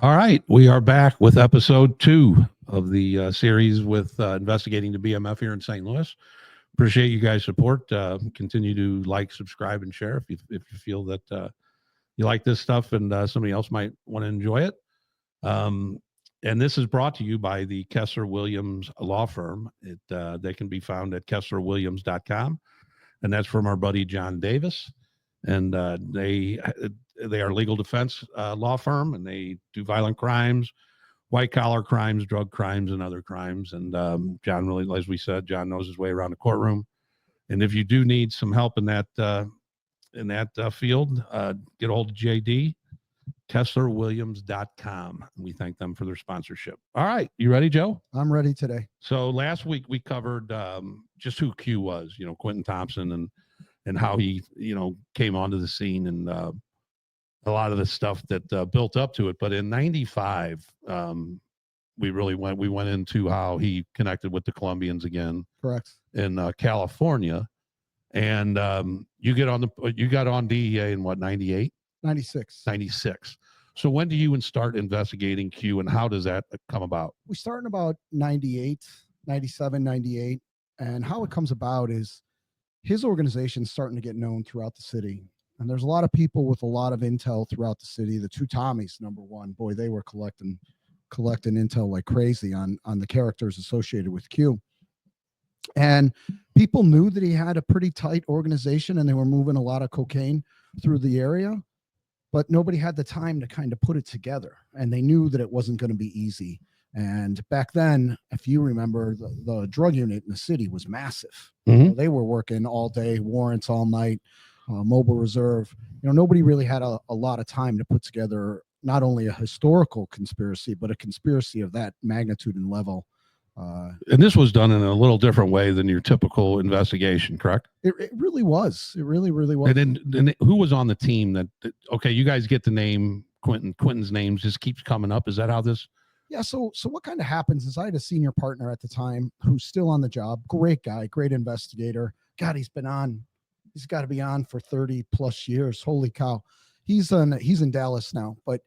All right, we are back with episode 2 of the series with investigating the BMF here in St. Louis. Appreciate you guys' support. Continue to like, subscribe, and share if you feel that you like this stuff and somebody else might want to enjoy it. And this is brought to you by the Kessler Williams law firm. They can be found at kesslerwilliams.com, and that's from our buddy John Davis. And they are legal defense law firm, and they do violent crimes, white collar crimes, drug crimes, and other crimes. And John really, as we said, John knows his way around the courtroom. And if you do need some help in that field, get a hold of JD, KesslerWilliams.com. We thank them for their sponsorship. All right, you ready, Joe? I'm ready today. So last week we covered just who Q was, Quentin Thompson, and how he, came onto the scene, and a lot of the stuff that built up to it. But in '95, we went into how he connected with the Colombians again. Correct. In California, and you got on DEA in what, 98? 96. 96. So when do you start investigating Q, and how does that come about? We start in about 98, 97, 98. And how it comes about is his organization's starting to get known throughout the city. And there's a lot of people with a lot of intel throughout the city. The two Tommies, number one, boy, they were collecting intel like crazy on the characters associated with Q. And people knew that he had a pretty tight organization and they were moving a lot of cocaine through the area, but nobody had the time to kind of put it together. And they knew that it wasn't going to be easy. And back then, if you remember, the drug unit in the city was massive. Mm-hmm. They were working all day, warrants all night, mobile reserve. Nobody really had a lot of time to put together not only a historical conspiracy, but a conspiracy of that magnitude and level. And this was done in a little different way than your typical investigation, correct? It really was. It really, really was. And then who was on the team that okay, you guys get the name Quentin. Quentin's name just keeps coming up. Is that how this? Yeah. So what kind of happens is I had a senior partner at the time who's still on the job. Great guy, great investigator. God, he's got to be on for 30 plus years. Holy cow. He's in Dallas now, but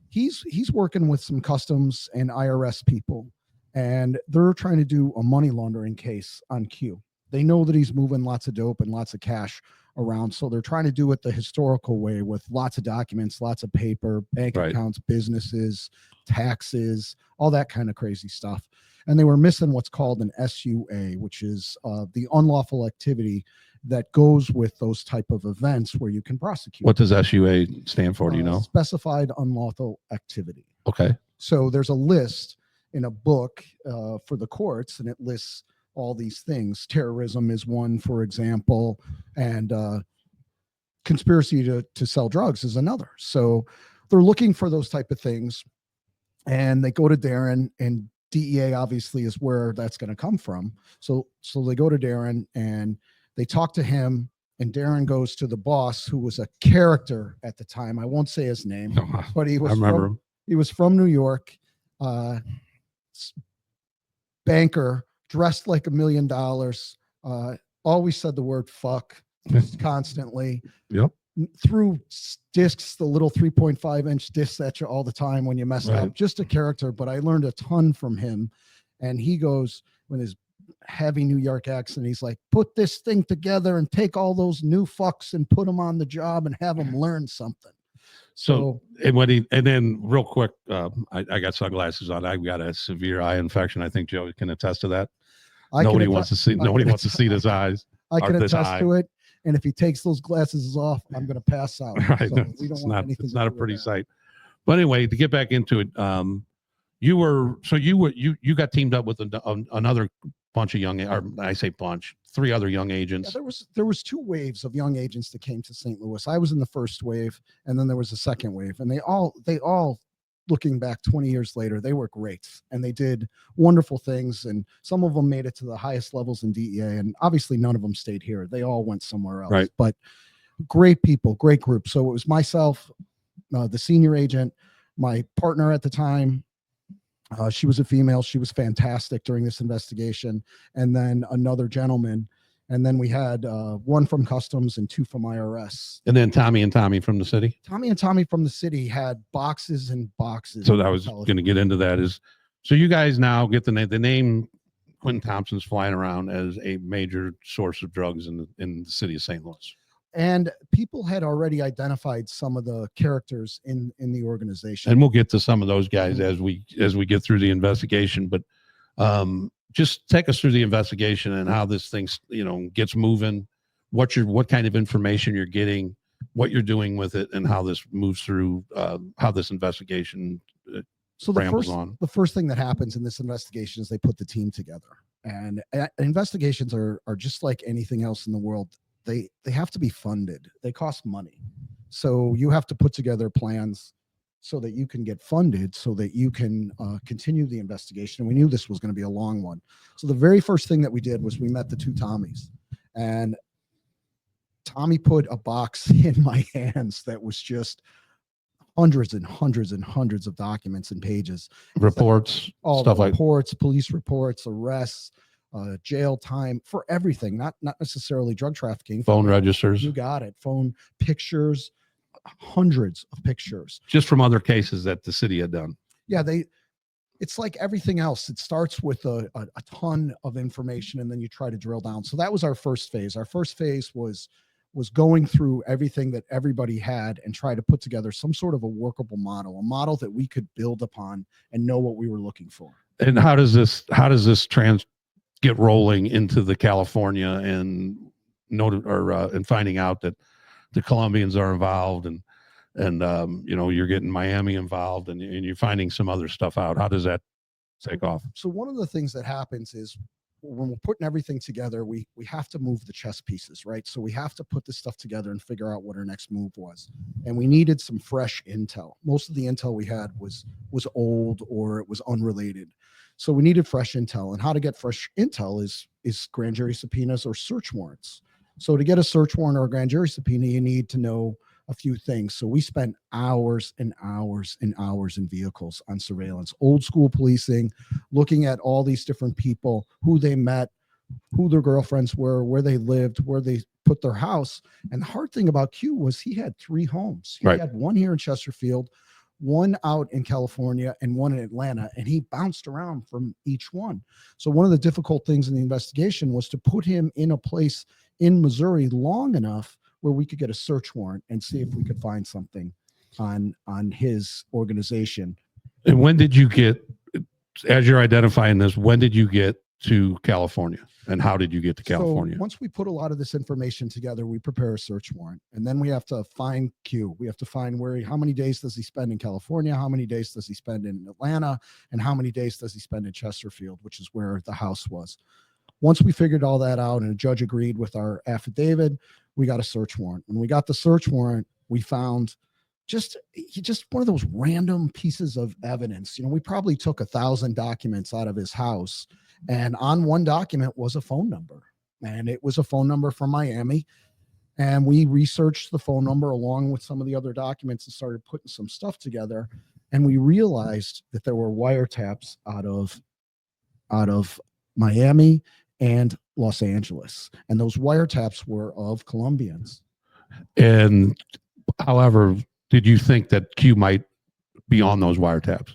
he's working with some customs and IRS people. And they're trying to do a money laundering case on Q. They know that he's moving lots of dope and lots of cash around. So they're trying to do it the historical way with lots of documents, lots of paper, bank accounts, businesses, taxes, all that kind of crazy stuff. And they were missing what's called an SUA, which is the unlawful activity that goes with those type of events where you can prosecute. What does SUA stand for? Do you know? Specified unlawful activity. Okay. So there's a list in a book for the courts, and it lists all these things. Terrorism is one, for example, and conspiracy to sell drugs is another. So they're looking for those type of things, and they go to Darren, and DEA obviously is where that's going to come from. So they go to Darren and they talk to him, and Darren goes to the boss, who was a character at the time. I won't say his name, but he was from New York. Banker, dressed like $1 million, always said the word fuck constantly. Yep. Threw discs, the little 3.5-inch discs at you all the time when you messed up. Just a character, but I learned a ton from him. And he goes with his heavy New York accent, he's like, put this thing together and take all those new fucks and put them on the job and have them learn something. So and then real quick, I got sunglasses on. I've got a severe eye infection. I think Joe can attest to that. Nobody wants to see his eyes. I can attest to it. And if he takes those glasses off, I'm going to pass out. Right. So we don't want anything. It's not a pretty sight. But anyway, to get back into it, you got teamed up with another bunch of young, or I say bunch, 3 other young agents. Yeah, there was 2 waves of young agents that came to St. Louis. I was in the first wave, and then there was a second wave, and they all looking back 20 years later, they were great, and they did wonderful things, and some of them made it to the highest levels in DEA, and obviously none of them stayed here. They all went somewhere else. Right. But great people, great group. So it was myself, the senior agent, my partner at the time. She was a female. She was fantastic during this investigation. And then another gentleman, And then we had one from Customs and two from IRS. And then Tommy and Tommy from the city. Tommy and Tommy from the city had boxes and boxes. So I was going to get into that. Is so you guys now get the name Quentin Thompson's flying around as a major source of drugs in the city of St. Louis. And people had already identified some of the characters in the organization. And we'll get to some of those guys as we get through the investigation. But just take us through the investigation and how this thing, gets moving, what kind of information you're getting, what you're doing with it, and how this moves through, how this investigation rambles on. The first thing that happens in this investigation is they put the team together. And investigations are just like anything else in the world. They have to be funded. They cost money. So you have to put together plans so that you can get funded, so that you can continue the investigation. And we knew this was going to be a long one. So the very first thing that we did was we met the two Tommies. And Tommy put a box in my hands that was just hundreds and hundreds and hundreds of documents and pages. Reports, all stuff the reports, police reports, arrests, jail time, for everything, not necessarily drug trafficking. Phone registers. You got it. Phone pictures, hundreds of pictures. Just from other cases that the city had done. Yeah, it's like everything else. It starts with a ton of information, and then you try to drill down. So that was our first phase. Our first phase was going through everything that everybody had and try to put together some sort of a workable model, a model that we could build upon and know what we were looking for. And how does this get rolling into the California and and finding out that the Colombians are involved and you're getting Miami involved and you're finding some other stuff out? How does that take off? So one of the things that happens is when we're putting everything together, we have to move the chess pieces, right? So we have to put this stuff together and figure out what our next move was. And we needed some fresh intel. Most of the intel we had was old or it was unrelated. So we needed fresh intel, and how to get fresh intel is grand jury subpoenas or search warrants. So to get a search warrant or a grand jury subpoena, you need to know a few things. So we spent hours and hours and hours in vehicles on surveillance, old school policing, looking at all these different people, who they met, who their girlfriends were, where they lived, where they put their house. And the hard thing about Q was he had 3 homes. He had one here in Chesterfield, one out in California, and one in Atlanta, and he bounced around from each one. So one of the difficult things in the investigation was to put him in a place in Missouri long enough where we could get a search warrant and see if we could find something on his organization. And when did you get, as you're identifying this, when did you get to California, and how did you get to California? So once we put a lot of this information together, we prepare a search warrant, and then we have to find Q. We have to find how many days does he spend in California, how many days does he spend in Atlanta, and how many days does he spend in Chesterfield, which is where the house was. Once we figured all that out and a judge agreed with our affidavit, we got a search warrant. When we got the search warrant, we found just one of those random pieces of evidence. We probably took 1,000 documents out of his house, and on one document was a phone number, and it was a phone number from Miami. And we researched the phone number along with some of the other documents and started putting some stuff together. And we realized that there were wiretaps out of Miami and Los Angeles, and those wiretaps were of Colombians. And however, did you think that Q might be on those wiretaps?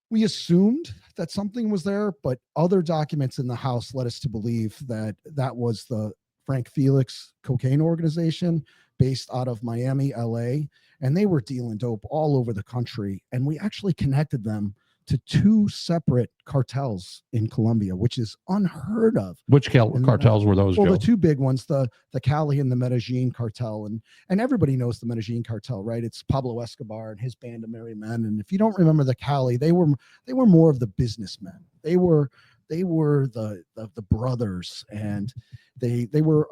We assumed that something was there, but other documents in the house led us to believe that was the Frank Felix cocaine organization based out of Miami, LA, and they were dealing dope all over the country. And we actually connected them to 2 separate cartels in Colombia, which is unheard of. Which cartels were those? Well, Joe? the 2 big ones, the Cali and the Medellin cartel, and everybody knows the Medellin cartel, right? It's Pablo Escobar and his band of merry men. And if you don't remember the Cali, they were more of the businessmen. They were the brothers, and they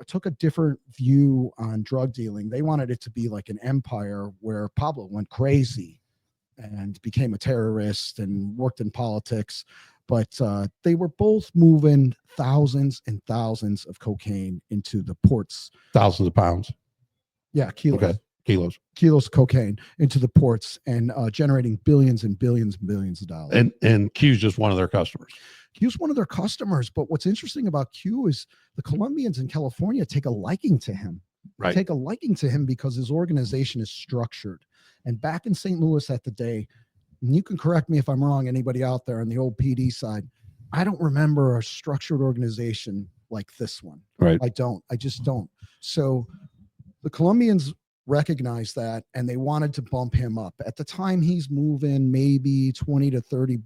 took a different view on drug dealing. They wanted it to be like an empire where Pablo went crazy and became a terrorist and worked in politics. But they were both moving thousands and thousands of cocaine into the ports. Thousands of pounds. Yeah, kilos. Okay. kilos of cocaine into the ports and generating billions and billions and billions of dollars. And Q's just one of their customers. Q's one of their customers. But what's interesting about Q is the Colombians in California take a liking to him. Right. Take a liking to him because his organization is structured. And back in St. Louis at the day, and you can correct me if I'm wrong, anybody out there on the old PD side, I don't remember a structured organization like this one. Right. I just don't. So the Colombians recognized that and they wanted to bump him up. At the time, he's moving maybe 20 to 30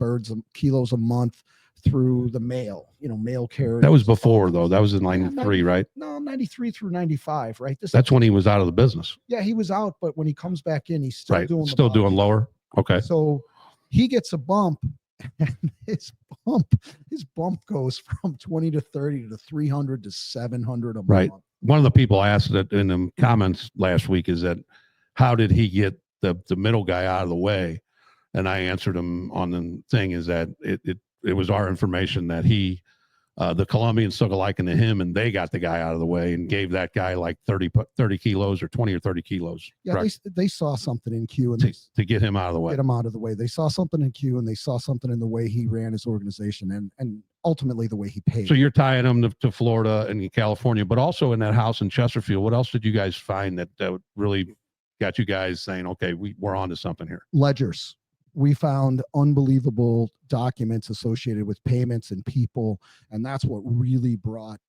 kilos a month through the mail, mail carriers. That was before, though. That was in 93, right? No, 93 through 95, right? That's when he was out of the business. Yeah, he was out, but when he comes back in, he's still doing lower. Okay. So he gets a bump, and his bump goes from 20 to 30 to 300 to 700 a right. month. One of the people asked that in the comments last week is that how did he get the middle guy out of the way? And I answered him on the thing is that it was our information that the Colombians took a liking to him and they got the guy out of the way and gave that guy like 30 kilos or 20 or 30 kilos. Yeah, they saw something in Q and to get him out of the way. Get him out of the way. They saw something in Q and they saw something in the way he ran his organization and ultimately the way he paid. So you're tying him to Florida and California, but also in that house in Chesterfield. What else did you guys find that really got you guys saying, okay, we're on to something here? Ledgers. We found unbelievable documents associated with payments and people, and that's what really brought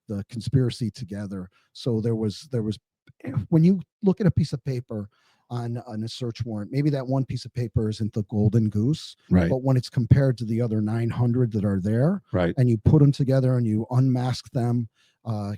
the conspiracy together. So there was when you look at a piece of paper on a search warrant, maybe that one piece of paper isn't the golden goose, right? But when it's compared to the other 900 that are there, right, and you put them together and you unmask them,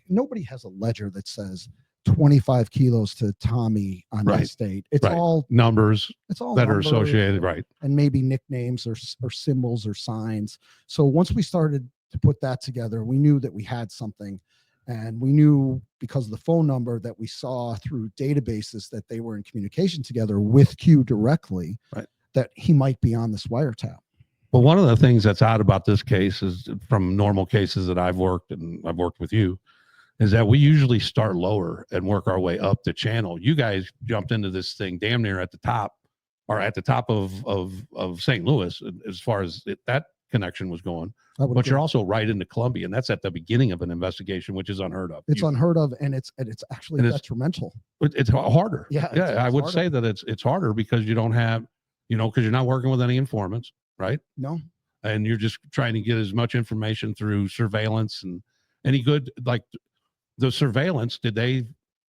nobody has a ledger that says 25 kilos to Tommy on that state. It's all numbers. It's all that are associated, right? And maybe nicknames or symbols or signs. So once we started to put that together, we knew that we had something, and we knew because of the phone number that we saw through databases that they were in communication together with Q directly, right, that he might be on this wiretap. Well, one of the things that's odd about this case is from normal cases that I've worked with you, is that we usually start lower and work our way up the channel. You guys jumped into this thing damn near at the top, or at the top of St. Louis as far as that connection was going. But you're also right into Columbia, and that's at the beginning of an investigation, which is unheard of. It's unheard of, and it's actually detrimental. It's harder. Yeah, I would say that it's harder because you don't have, because you're not working with any informants, right? No. And you're just trying to get as much information through surveillance and any good, like the surveillance. Did they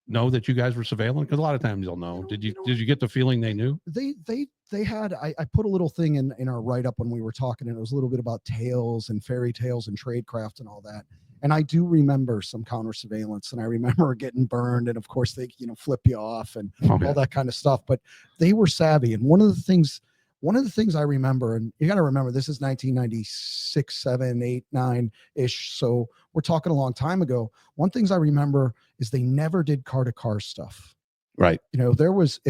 know that you guys were surveilling? Because a lot of times they'll know. Did you get the feeling they knew? They had, I put a little thing in our write-up when we were talking, and it was a little bit about tales and fairy tales and tradecraft and all that. And I do remember some counter surveillance, and I remember getting burned, and of course they flip you off and all that kind of stuff. But they were savvy, and one of the things I remember, and you got to remember, this is 1996, 7, 8, 9 ish. So we're talking a long time ago. One things I remember is they never did car to car stuff. Right. If there was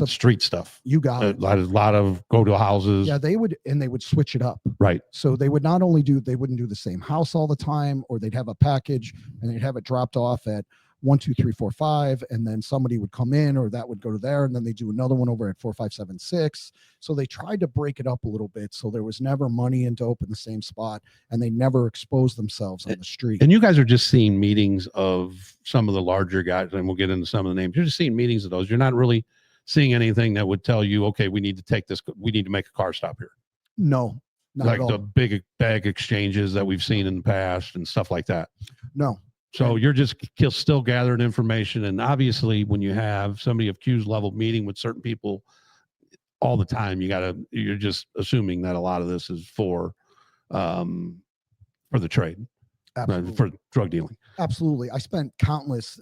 not street stuff, you got a lot of go to houses. Yeah, they would switch it up. Right. So they would they wouldn't do the same house all the time, or they'd have a package and they'd have it dropped off at 1, 2, 3, 4, 5, and then somebody would come in, or that would go to there, and then they do another one over at 4, 5, 7, 6. So they tried to break it up a little bit, so there was never money and dope in the same spot, and they never exposed themselves on the street. And you guys are just seeing meetings of some of the larger guys, and we'll get into some of the names. You're just seeing meetings of those. You're not really seeing anything that would tell you, okay, we need to make a car stop here. No, not like at all. The big bag exchanges that we've seen in the past and stuff like that. No. So you're just still gathering information. And obviously when you have somebody of Q's level meeting with certain people all the time, you're just assuming that a lot of this is for the trade, for drug dealing. Absolutely. I spent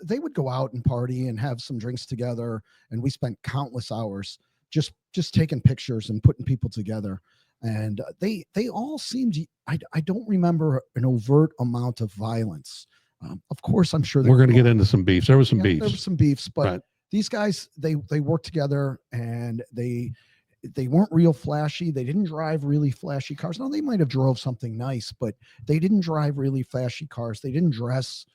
they would go out and party and have some drinks together. And we spent countless hours just taking pictures and putting people together. And they all seemed, I don't remember an overt amount of violence. Of course, I'm sure we're going to get into some beefs. There was some beefs. There was some beefs, but these guys, they worked together, and they weren't real flashy. They didn't drive really flashy cars. No, they might have drove something nice, but they didn't drive really flashy cars. They didn't dress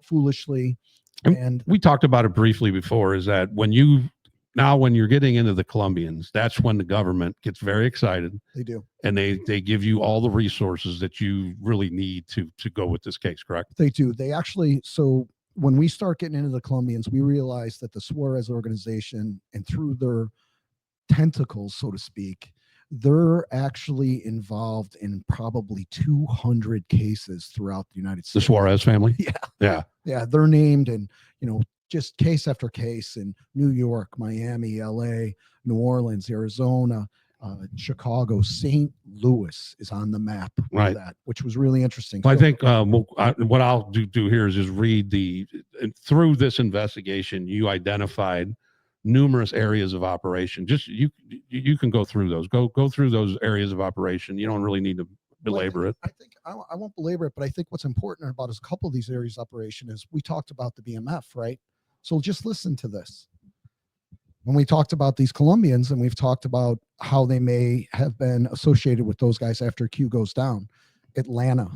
foolishly. And we talked about it briefly before, is that when you're getting into the Colombians, that's when the government gets very excited, they do. and they give you all the resources that you really need to go with this case, correct? They do. They actually, so when we start getting into the Colombians, we realize that the Suarez organization, and through their tentacles, so to speak, they're actually involved in probably 200 cases throughout the United The States. Suarez family. Yeah. Yeah. Yeah. They're named, and, just case after case in New York, Miami, LA, New Orleans, Arizona, Chicago, St. Louis is on the map with Right. that, which was really interesting. Well, I So- think what I'll do here is just read through this investigation, you identified numerous areas of operation. Just you can go through those. Go through those areas of operation. You don't really need to belabor it. I think I won't belabor it, but I think what's important about a couple of these areas of operation is we talked about the BMF, right? So just listen to this. When we talked about these Colombians, and we've talked about how they may have been associated with those guys after Q goes down: Atlanta,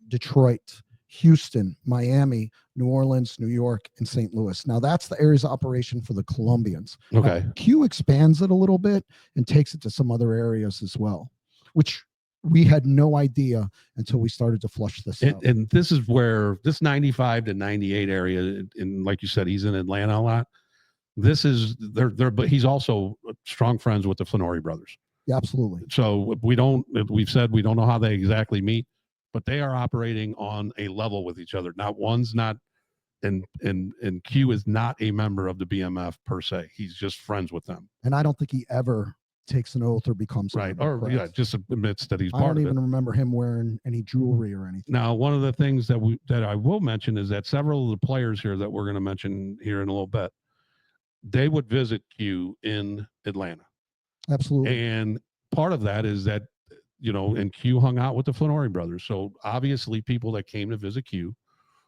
Detroit, Houston, Miami, New Orleans, New York, and St. Louis. Now that's the areas of operation for the Colombians. Okay. Now, Q expands it a little bit and takes it to some other areas as well, which we had no idea until we started to flush this out. And this is where this 95 to 98 area, and like you said, he's in Atlanta a lot. This is but he's also strong friends with the Flannery brothers. Yeah, absolutely. So we've said we don't know how they exactly meet, but they are operating on a level with each other. One's not, and Q is not a member of the BMF per se. He's just friends with them. And I don't think he ever takes an oath or becomes a Right. member, Or correct? yeah, just admits that he's I part don't of even it. remember him wearing any jewelry or anything. Now, one of the things that I will mention is that several of the players here that we're going to mention here in a little bit, they would visit Q in Atlanta. Absolutely. And part of that is that, and Q hung out with the Flannery brothers. So obviously people that came to visit Q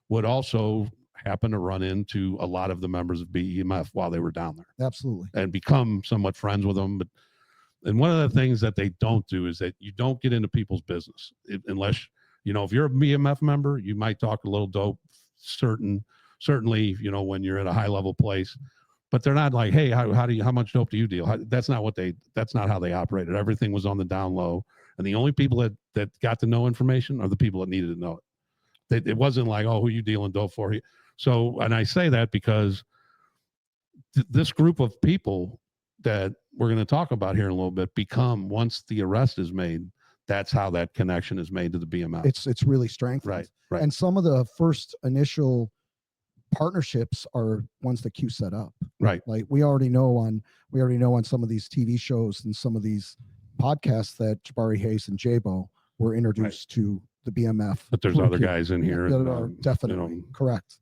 would also happen to run into a lot of the members of BMF while they were down there. Absolutely. And become somewhat friends with them. And one of the things that they don't do is that you don't get into people's business unless, if you're a BMF member, you might talk a little dope, certainly, when you're at a high level place, but they're not like, hey, how much dope do you deal? That's not how they operated. Everything was on the down low. And the only people that got to know information are the people that needed to know it. It wasn't like, oh, who you dealing dope for? So, and I say that because this group of people that we're going to talk about here in a little bit once the arrest is made, that's how that connection is made to the BMF. It's really strengthened. Right. And some of the first initial partnerships are ones that Q set up. Right. Like we already know on some of these TV shows and some of these podcasts that Jabari Hayes and Jabo were introduced to the BMF. But there's other guys in here that are definitely correct.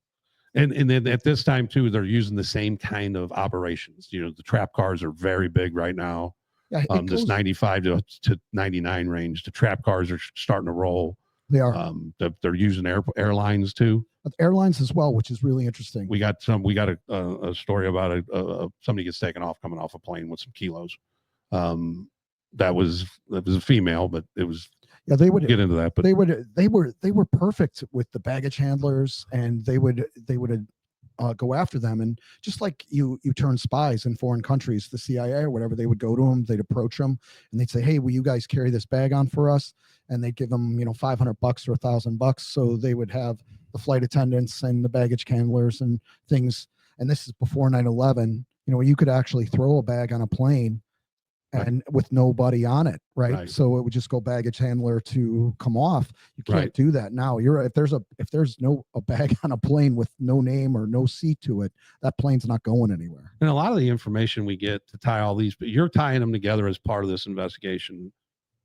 And then at this time too, they're using the same kind of operations. The trap cars are very big right now. Yeah, This 95 to 99 range, the trap cars are starting to roll. They are. They're using airlines too. Airlines as well, which is really interesting. We got a story about somebody gets taken off coming off a plane with some kilos. That was a female, but it was. Yeah, they would get into that, but they were perfect with the baggage handlers, and they would go after them. And just like you turn spies in foreign countries, the CIA or whatever, they would go to them, they'd approach them, and they'd say, hey, will you guys carry this bag on for us? And they'd give them, $500 or $1,000. So they would have the flight attendants and the baggage handlers and things. And this is before 9/11, you could actually throw a bag on a plane and with nobody on it, right? So it would just go baggage handler to come off. You can't do that now. If there's a bag on a plane with no name or no seat to it, that plane's not going anywhere. And a lot of the information we get to tie all these, but you're tying them together as part of this investigation.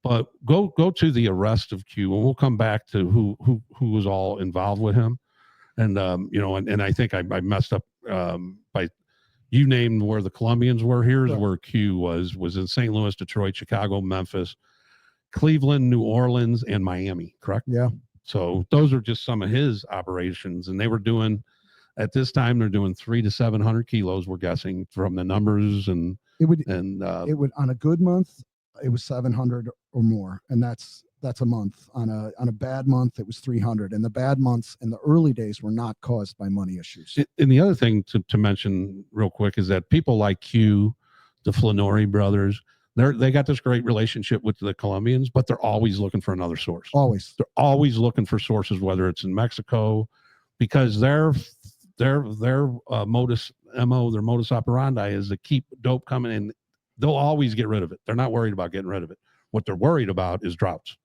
But go to the arrest of Q, and we'll come back to who was all involved with him. And and I think I messed up by. You named where the Colombians were. Here's where Q was in St. Louis, Detroit, Chicago, Memphis, Cleveland, New Orleans, and Miami, correct? Yeah. So those are just some of his operations. And they were doing, at this time, they're doing 300 to 700 kilos, we're guessing, from the numbers. And it would on a good month, it was 700 or more. And that's that's a month. On a bad month, it was 300. And the bad months in the early days were not caused by money issues. And the other thing to mention real quick is that people like Q, the Flannery brothers, they got this great relationship with the Colombians, but they're always looking for another source. Always. They're always looking for sources, whether it's in Mexico, because their modus operandi is to keep dope coming in. They'll always get rid of it. They're not worried about getting rid of it. What they're worried about is droughts.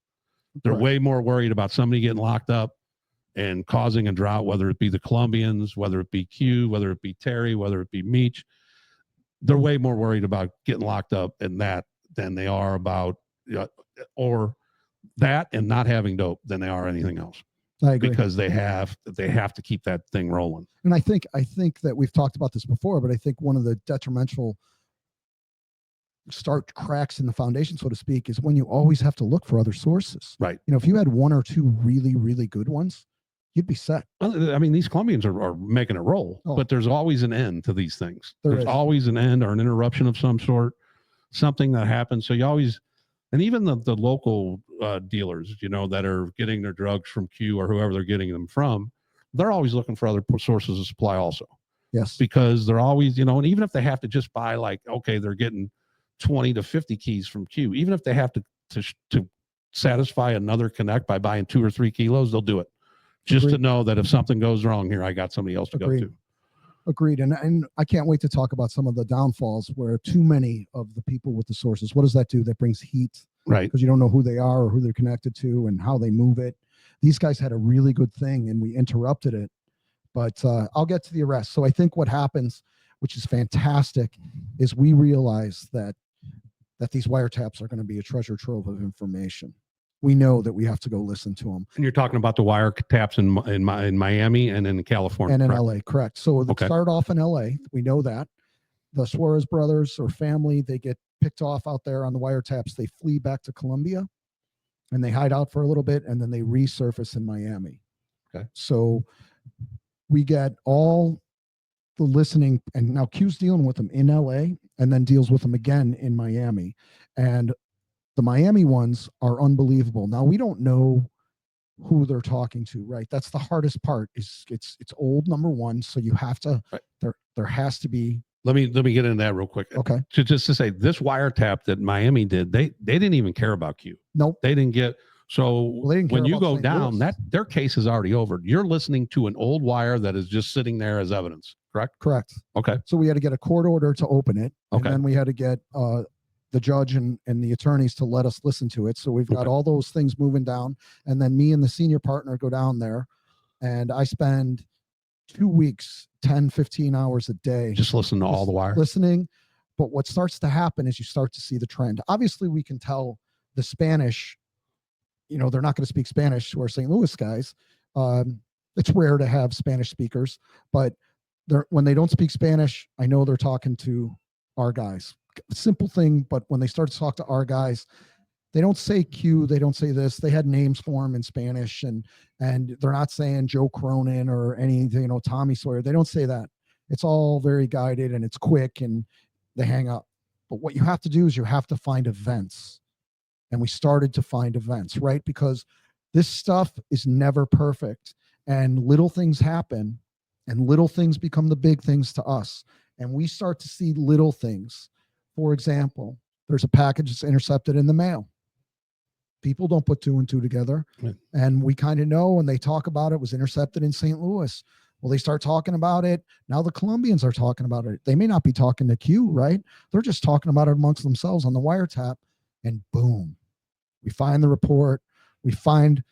They're way more worried about somebody getting locked up and causing a drought, whether it be the Colombians, whether it be Q, whether it be Terry, whether it be Meach. They're way more worried about getting locked up and that than they are about or that and not having dope than they are anything else. I agree. Because they have to keep that thing rolling. And I think that we've talked about this before, but I think one of the detrimental start cracks in the foundation, so to speak, is when you always have to look for other sources. Right. You know, if you had one or two really, really good ones, you'd be set. Well, I mean, these Colombians are making it roll, but there's always an end to these things. There's always an end or an interruption of some sort, something that happens. So you always, and even the local dealers, you know, that are getting their drugs from Q or whoever they're getting them from, they're always looking for other sources of supply also. Yes. Because they're always, you know, and even if they have to just buy like, okay, they're getting 20 to 50 keys from Q, even if they have to satisfy another connect by buying 2 or 3 kilos, they'll do it. Just to know that if something goes wrong here, I got somebody else to go to. Agreed. And I can't wait to talk about some of the downfalls where too many of the people with the sources, what does that do? That brings heat. Right. Because you don't know who they are or who they're connected to and how they move it. These guys had a really good thing and we interrupted it. But I'll get to the arrest. So I think what happens, which is fantastic, is we realize that these wiretaps are going to be a treasure trove of information. We know that we have to go listen to them. And you're talking about the wiretaps in Miami and in California. And in correct? LA, correct. So it started off in LA. We know that. The Suarez brothers or family, they get picked off out there on the wiretaps. They flee back to Colombia and they hide out for a little bit and then they resurface in Miami. Okay. So we get all the listening, and now Q's dealing with them in LA and then deals with them again in Miami. And the Miami ones are unbelievable. Now we don't know who they're talking to, right? That's the hardest part. Is it's old, number one. So you have to there has to be. Let me get into that real quick. Okay. Just to say, this wiretap that Miami did, they didn't even care about Q. Nope. They didn't get. So when you go down, their case is already over. You're listening to an old wire that is just sitting there as evidence. Correct. Correct. Okay. So we had to get a court order to open it, okay, and then we had to get the judge and the attorneys to let us listen to it. So we've got all those things moving down, and then me and the senior partner go down there, and I spend 2 weeks, 10, 15 hours a day. Just listen to all the wire. Listening. But what starts to happen is you start to see the trend. Obviously, we can tell the Spanish, you know, they're not going to speak Spanish to our St. Louis guys. It's rare to have Spanish speakers, but when they don't speak Spanish, I know they're talking to our guys. Simple thing, but when they start to talk to our guys, they don't say Q, they don't say this. They had names for them in Spanish, and they're not saying Joe Cronin or anything, you know, Tommy Sawyer. They don't say that. It's all very guided and it's quick and they hang up. But what you have to do is you have to find events. And we started to find events, right? Because this stuff is never perfect and little things happen and little things become the big things to us. And we start to see little things. For example, there's a package that's intercepted in the mail. People don't put 2 and 2 together. Right. And we kind of know when they talk about it was intercepted in St. Louis. Well, they start talking about it. Now the Colombians are talking about it. They may not be talking to Q, right? They're just talking about it amongst themselves on the wiretap. And boom, we find the report. We find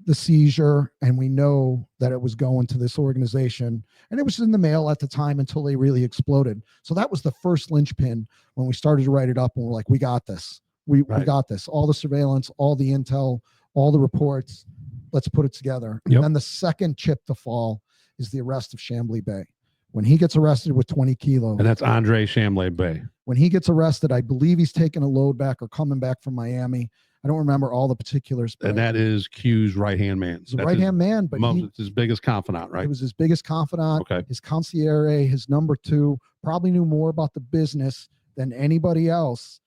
the seizure, and we know that it was going to this organization. And it was in the mail at the time until they really exploded. So that was the first linchpin when we started to write it up, and we're like, we got this. We got this. All the surveillance, all the intel, all the reports. Let's put it together. Yep. And then the second chip to fall is the arrest of Chambly Bay. When he gets arrested with 20 kilos. And that's Andre Chambly Bay. When he gets arrested, I believe he's taking a load back or coming back from Miami. I don't remember all the particulars. And that is Q's right-hand man. He's a right-hand man, but it's his biggest confidant, right? It was his biggest confidant. Okay. His consigliere, his number 2, probably knew more about the business than anybody else.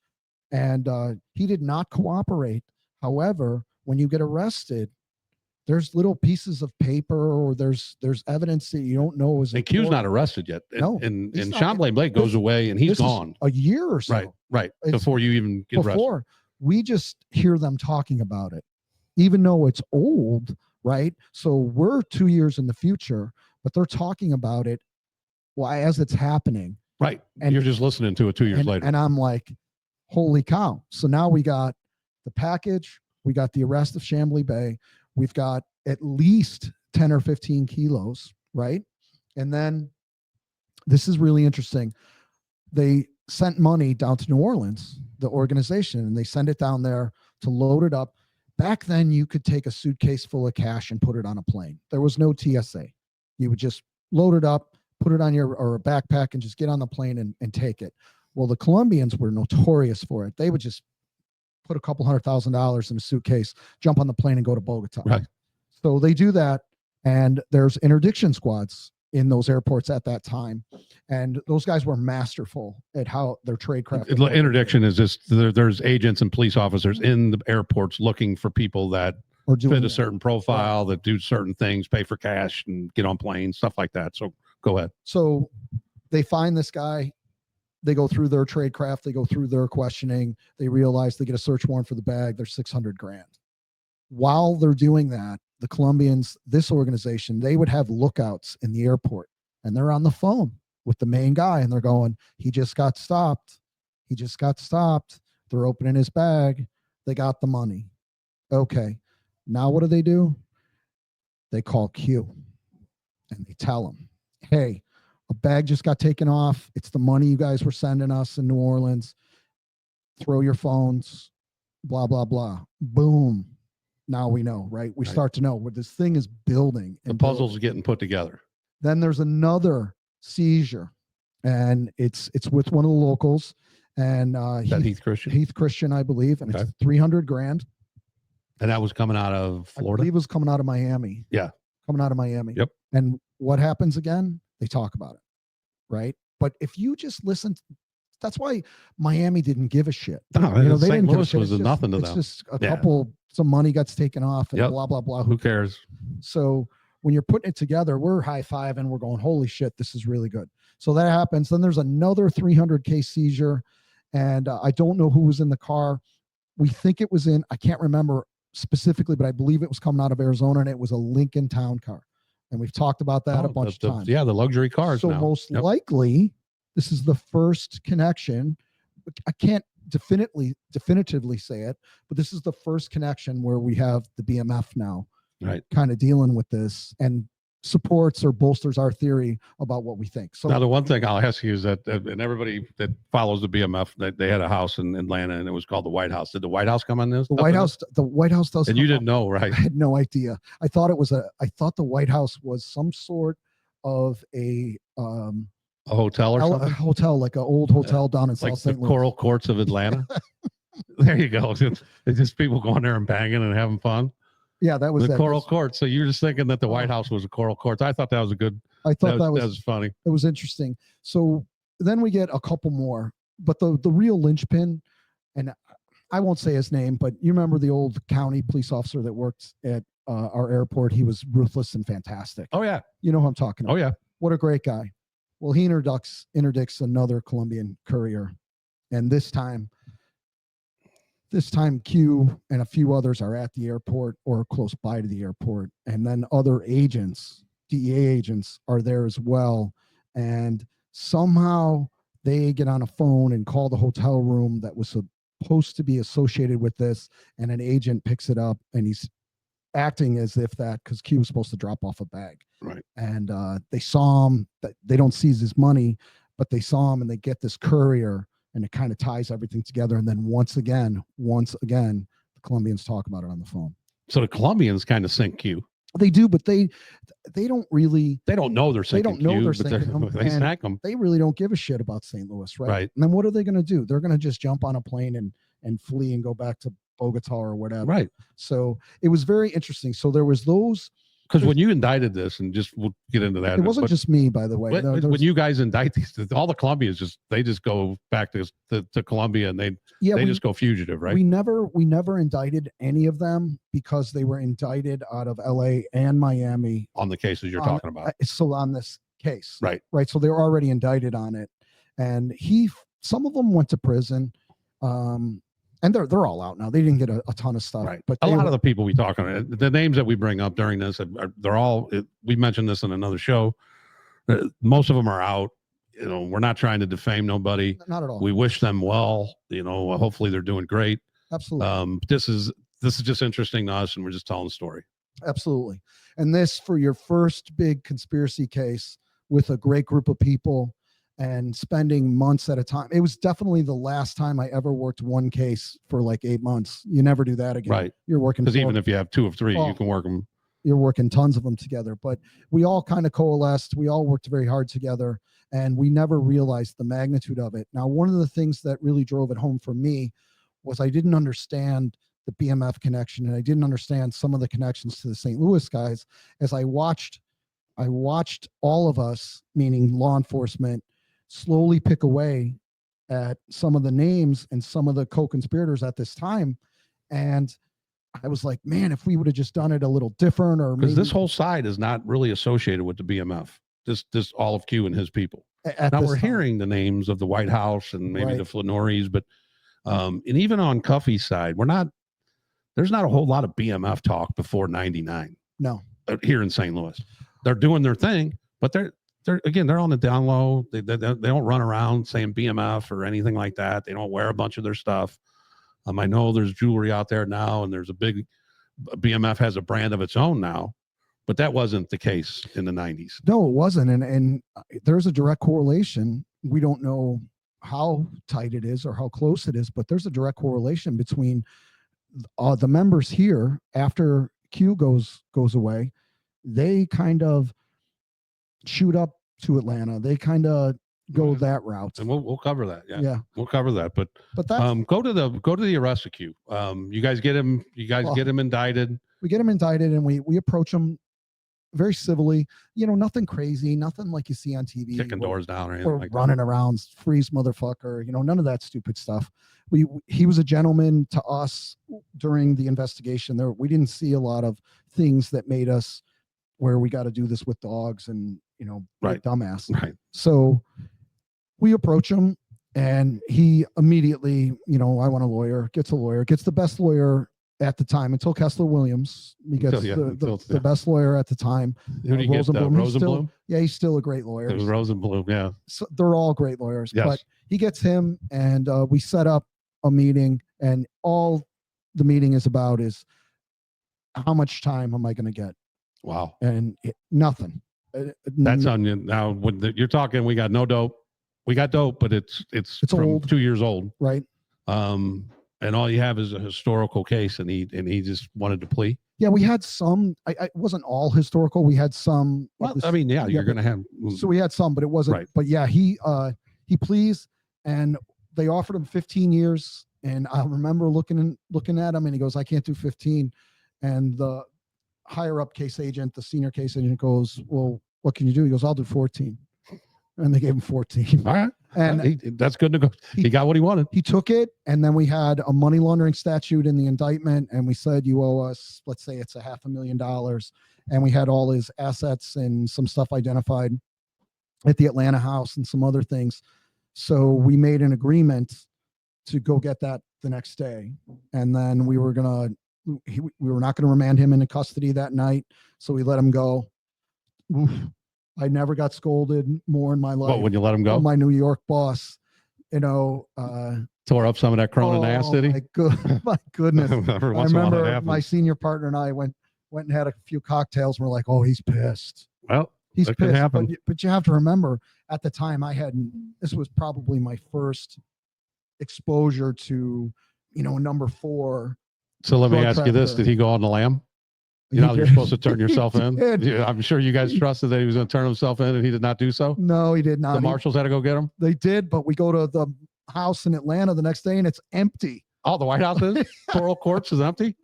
And he did not cooperate. However, when you get arrested, there's little pieces of paper or there's evidence that you don't know is And Q's not arrested yet. No, And he's not. Champlain Blake goes away and he's This is gone. a year or so. Right, right. It's Before you even get arrested. before we just hear them talking about it, even though it's old, right? So we're 2 years in the future, but they're talking about it as it's happening. Right. And you're just listening to it 2 years later. And I'm like, holy cow. So now we got the package, we got the arrest of Chambly Bay, we've got at least 10 or 15 kilos, right? And then this is really interesting. They sent money down to New Orleans, the organization, and they send it down there to load it up. Back then, you could take a suitcase full of cash and put it on a plane. There was no TSA. You would just load it up, put it on your or a backpack, and just get on the plane and take it. Well, the Colombians were notorious for it. They would just put a couple $100,000 in a suitcase, jump on the plane, and go to Bogota. Right. So they do that, and there's interdiction squads in those airports at that time, and those guys were masterful at how their trade craft. Interdiction is just there's agents and police officers in the airports looking for people that fit a certain profile, that do certain things, pay for cash, and get on planes, stuff like that. So go ahead. So they find this guy. They go through their trade craft. They go through their questioning. They realize they get a search warrant for the bag. There's $600,000. While they're doing that, the Colombians, this organization, they would have lookouts in the airport, and they're on the phone with the main guy, and they're going, he just got stopped. He just got stopped. They're opening his bag. They got the money. Okay. Now what do? They call Q, and they tell him, hey, a bag just got taken off. It's the money you guys were sending us in New Orleans. Throw your phones, blah, blah, blah. Boom. Now we know, right? We start to know where this thing is building. The puzzle's getting put together. Then there's another seizure, and it's with one of the locals, and Heath Christian. Heath Christian, I believe, and it's $300,000. And that was coming out of Florida. I believe it was coming out of Miami. Yeah, coming out of Miami. Yep. And what happens again? They talk about it, right? But if you just listen, that's why Miami didn't give a shit. No, they didn't give a shit. Was nothing to them. It's just a couple, some money gets taken off and blah, blah, blah. Who cares? So when you're putting it together, we're high-fiving, we're going, holy shit, this is really good. So that happens. Then there's another $300,000 seizure, and I don't know who was in the car. We think it was I can't remember specifically, but I believe it was coming out of Arizona, and it was a Lincoln Town car. And we've talked about that a bunch of times. Yeah, the luxury cars. So most likely, this is the first connection. I can't definitively say it, but this is the first connection where we have the BMF now, right, kind of dealing with this and supports or bolsters our theory about what we think. So now the one thing I'll ask you is that, and everybody that follows the BMF, they had a house in Atlanta, and it was called the White House. Did the White House come on this? The White House does. And you didn't know, right? I had no idea. I thought the White House was some sort of a hotel or something. A hotel, like an old hotel down in South St. Louis. Coral Courts of Atlanta. There you go. It's just people going there and banging and having fun. Yeah, that was the Coral Courts. So you're just thinking that the White House was a Coral Courts. I thought that was a good. I thought that was funny. It was interesting. So then we get a couple more, but the real linchpin, and I won't say his name, but you remember the old county police officer that worked at our airport? He was ruthless and fantastic. Oh yeah, you know who I'm talking about. Oh yeah, what a great guy. Well, he interdicts another Colombian courier, and this time Q and a few others are at the airport or close by to the airport. And then other agents, DEA agents, are there as well. And somehow they get on a phone and call the hotel room that was supposed to be associated with this. And an agent picks it up, and he's acting as if because Q was supposed to drop off a bag. Right. And they saw him. They don't seize his money, but they saw him, and they get this courier. And it kind of ties everything together. And then once again, the Colombians talk about it on the phone. So the Colombians kind of sink Q. They do, but they don't really. They don't know they're sinking Q. They don't know they're sinking them. They snack them. They really don't give a shit about St. Louis, right? Right. And then what are they going to do? They're going to just jump on a plane and flee and go back to Bogota or whatever. Right. So it was very interesting. So there was those because when you indicted this, and just we'll get into that. It wasn't just me, by the way. When you guys indict these, all the Colombians they just go back to Colombia, and they just go fugitive, right? We never indicted any of them because they were indicted out of LA and Miami on the cases you're talking about. So on this case, right. So they were already indicted on it, and some of them went to prison. And they're all out now. They didn't get a ton of stuff, right? But a lot of the people we talk on, the names that we bring up during this, they're all. We mentioned this in another show. Most of them are out. You know, we're not trying to defame nobody. Not at all. We wish them well. You know, hopefully they're doing great. Absolutely. This is just interesting to us, and we're just telling the story. Absolutely. And this for your first big conspiracy case with a great group of people. And spending months at a time. It was definitely the last time I ever worked one case for like 8 months. You never do that again. Right. You're working. Because even if you have 2 or 3, you can work them. You're working tons of them together. But we all kind of coalesced. We all worked very hard together. And we never realized the magnitude of it. Now, one of the things that really drove it home for me was I didn't understand the BMF connection. And I didn't understand some of the connections to the St. Louis guys. As I watched all of us, meaning law enforcement, slowly pick away at some of the names and some of the co-conspirators at this time. And I was like, man, if we would have just done it a little different, or because this whole side is not really associated with the BMF, this Olive Q and his people. Now we're hearing the names of the White House and maybe the Flanoris, but and even on Cuffy's side, there's not a whole lot of BMF talk before 99. No. Here in St. Louis. They're doing their thing, but they're on the down low. They don't run around saying BMF or anything like that. They don't wear a bunch of their stuff. I know there's jewelry out there now, and there's BMF has a brand of its own now, but that wasn't the case in the 90s. No, it wasn't. And there's a direct correlation. We don't know how tight it is or how close it is, but there's a direct correlation between the members here after Q goes away. They kind of shoot up to Atlanta. They kind of go that route, and we'll cover that. Yeah, we'll cover that. But that's, go to the arrest of Q. You guys get him. Get him indicted. We get him indicted, and we approach him very civilly. You know, nothing crazy, nothing like you see on TV, kicking doors down or anything like running around, freeze motherfucker. You know, none of that stupid stuff. He was a gentleman to us during the investigation. We didn't see a lot of things that made us where we got to do this with dogs and, you know, dumbass. Right. So we approach him, and he immediately, you know, I want a lawyer, gets the best lawyer at the time until Kessler Williams. He gets the best lawyer at the time. Who do you get? Rosenblum? He's still a great lawyer. It was Rosenblum, yeah. So they're all great lawyers, yes. But he gets him, and we set up a meeting, and all the meeting is about is how much time am I going to get? Wow. And nothing. That's on you now. When you're talking, we got no dope. We got dope, but it's from old. 2 years old. Right. And all you have is a historical case, and he just wanted to plea. Yeah, we had some. I wasn't all historical. We had some. Well, I mean, you're going to have. So we had some, but it wasn't. Right. But yeah, he pleas, and they offered him 15 years. And I remember looking at him, and he goes, "I can't do 15." And the higher up case agent, the senior case agent, goes, "Well, what can you do?" He goes, "I'll do 14." And they gave him 14. All right. And that's good to go. He got what he wanted. He took it. And then we had a money laundering statute in the indictment. And we said, you owe us, let's say it's $500,000. And we had all his assets and some stuff identified at the Atlanta house and some other things. So we made an agreement to go get that the next day. And then we were not going to remand him into custody that night. So we let him go. Oof. I never got scolded more in my life. What, when you let him go? My New York boss, you know, tore up some of that Cronin ass, did he? My goodness. I remember my senior partner and I went and had a few cocktails. And we're like, oh, he's pissed. Well, he's that pissed. could happen. But you have to remember, at the time this was probably my first exposure to, you know, number 4. So let me ask you this. Did he go on the lam? You know, you're supposed to turn yourself in. Yeah, I'm sure you guys trusted that he was going to turn himself in, and he did not do so. No, he did not. The marshals had to go get him. They did, but we go to the house in Atlanta the next day, and it's empty. Oh, the White House is? Coral Courts is empty?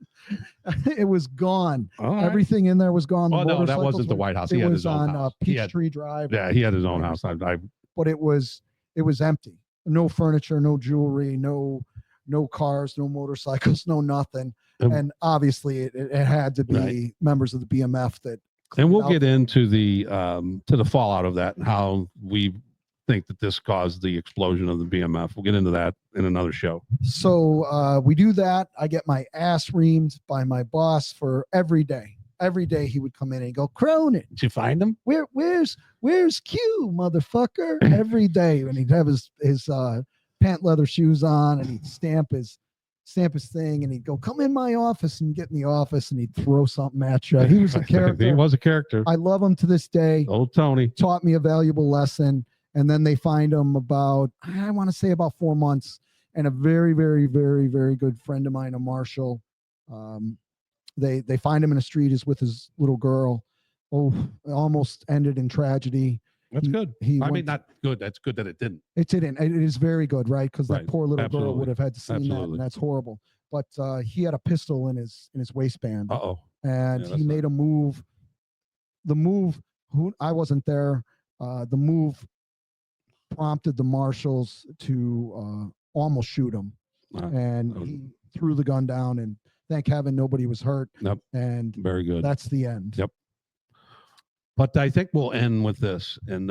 It was gone. All right. Everything in there was gone. The Oh, no, that motorcycles wasn't the were- White House. It He had was his own on house. He had- Peachtree Drive. Yeah, he had his own house. But it was empty. No furniture, no jewelry, no cars, no motorcycles, no nothing. And obviously, it had to be Right. members of the BMF that. And we'll cleaned get out into the fallout of that and how we think that this caused the explosion of the BMF. We'll get into that in another show. So we do that. I get my ass reamed by my boss for every day. Every day he would come in and go, Cronin, Did you find him? where's Q, motherfucker? Every day. And he'd have his pant leather shoes on and he'd stamp his thing and he'd go, come in my office, and get in the office and he'd throw something at you. He was a character. He was a character. I love him to this day. Old Tony. Taught me a valuable lesson. And then they find him about, I want to say about 4 months. And a very, very, very, very good friend of mine, a marshal, they find him in the street. He's with his little girl. Oh, it almost ended in tragedy. That's good. I mean, not good. That's good that it didn't. It didn't. It is very good, right? Because Right. that poor little girl Absolutely. would have had to see that, Absolutely. and that's horrible. But he had a pistol in his waistband, Uh-oh. and Yeah, he made a move. The move, I wasn't there. The move prompted the marshals to almost shoot him, and he threw the gun down. And thank heaven nobody was hurt. Yep. And Very good. that's the end. Yep. But I think we'll end with this, and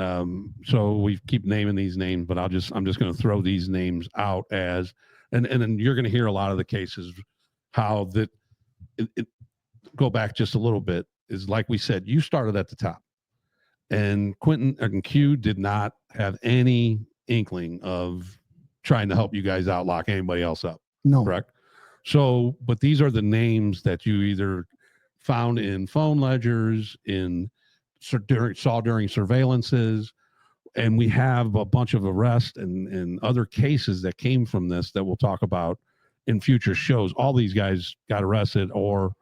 so we keep naming these names, but I'm just going to throw these names out as, and then you're going to hear a lot of the cases, how that it go back just a little bit is like we said, you started at the top, and Quentin and Q did not have any inkling of trying to help you guys out, lock anybody else up. No. Correct. So, but these are the names that you either found in phone ledgers, saw during surveillances, and we have a bunch of arrests and other cases that came from this that we'll talk about in future shows. All these guys got arrested or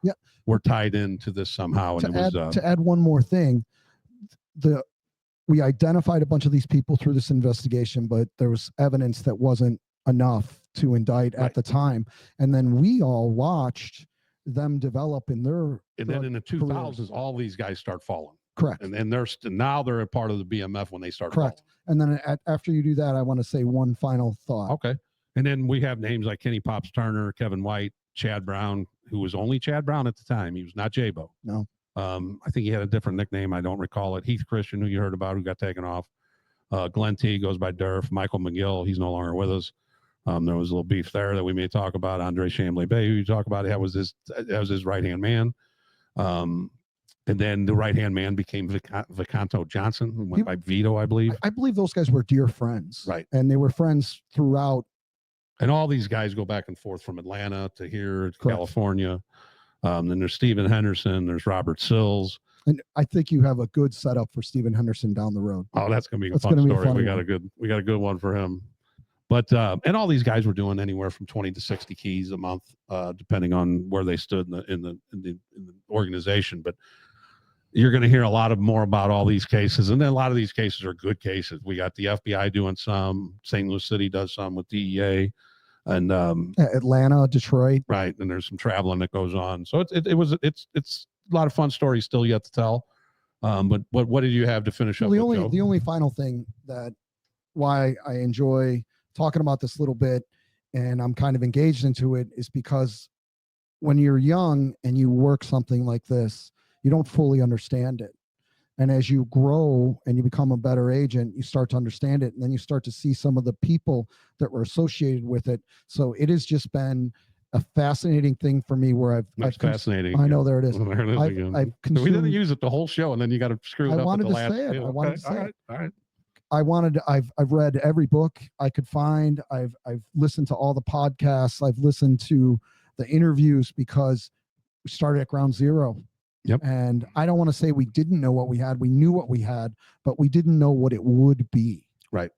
were tied into this somehow. And to add one more thing, we identified a bunch of these people through this investigation, but there was evidence that wasn't enough to indict at the time. And then we all watched them develop in their and then in the 2000s, careers. all these guys start falling. Correct. And now they're a part of the BMF when they start Correct. falling. And then after you do that, I want to say one final thought. Okay. And then we have names like Kenny Pops Turner, Kevin White, Chad Brown, who was only Chad Brown at the time. He was not J-Bo. No. I think he had a different nickname. I don't recall it. Heath Christian, who you heard about, who got taken off. Glenn T goes by Durf. Michael McGill, he's no longer with us. There was a little beef there that we may talk about. Andre Chambly Bay, who you talk about, that was his right-hand man. And then the right-hand man became Vicanto Johnson, who went by Vito, I believe. I believe those guys were dear friends. Right. And they were friends throughout. And all these guys go back and forth from Atlanta to here, to Correct. California. Then there's Stephen Henderson. There's Robert Sills. And I think you have a good setup for Stephen Henderson down the road. Oh, that's going to be a fun story. We got a good one for him. But and all these guys were doing anywhere from 20 to 60 keys a month, depending on where they stood in the organization. But you're going to hear a lot more about all these cases, and then a lot of these cases are good cases. We got the FBI doing some, St. Louis City does some with DEA, and Atlanta, Detroit, right. And there's some traveling that goes on. So it's a lot of fun stories still yet to tell. But what did you have to finish up? The only final thing that why I enjoy talking about this little bit and I'm kind of engaged into it is because when you're young and you work something like this, you don't fully understand it. And as you grow and you become a better agent, you start to understand it. And then you start to see some of the people that were associated with it. So it has just been a fascinating thing for me where I've fascinating. I know, there it is. There it is again. We didn't use it the whole show, and then you got to screw it up at the last. I wanted to say it. All right. I've read every book I could find. I've listened to all the podcasts. I've listened to the interviews because we started at ground zero. Yep. And I don't want to say we didn't know what we had. We knew what we had, but we didn't know what it would be. Right.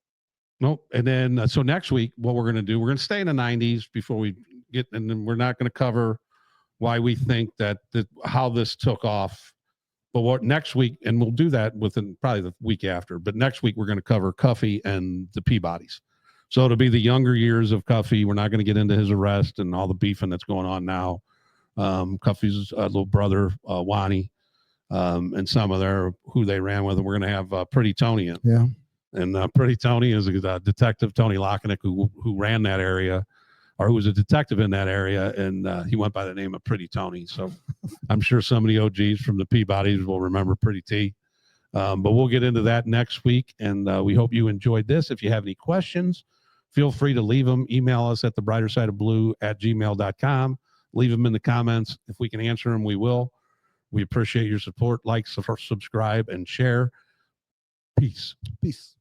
Nope. And then so next week, what we're going to do, we're going to stay in the 90s before we get, and then we're not going to cover why we think that how this took off. But what next week, and we'll do that within probably the week after, but next week we're going to cover Cuffy and the Peabodys. So it'll be the younger years of Cuffy. We're not going to get into his arrest and all the beefing that's going on now. Cuffy's little brother, Wani, and some of their who they ran with. And we're going to have Pretty Tony in. Yeah. And Pretty Tony is a detective, Tony Lockenick, who ran that area, or who was a detective in that area, and he went by the name of Pretty Tony. So I'm sure some of the OGs from the Peabodys will remember Pretty T. But we'll get into that next week, and we hope you enjoyed this. If you have any questions, feel free to leave them. Email us at thebrightersideofblue@gmail.com. Leave them in the comments. If we can answer them, we will. We appreciate your support. Like, subscribe, and share. Peace. Peace.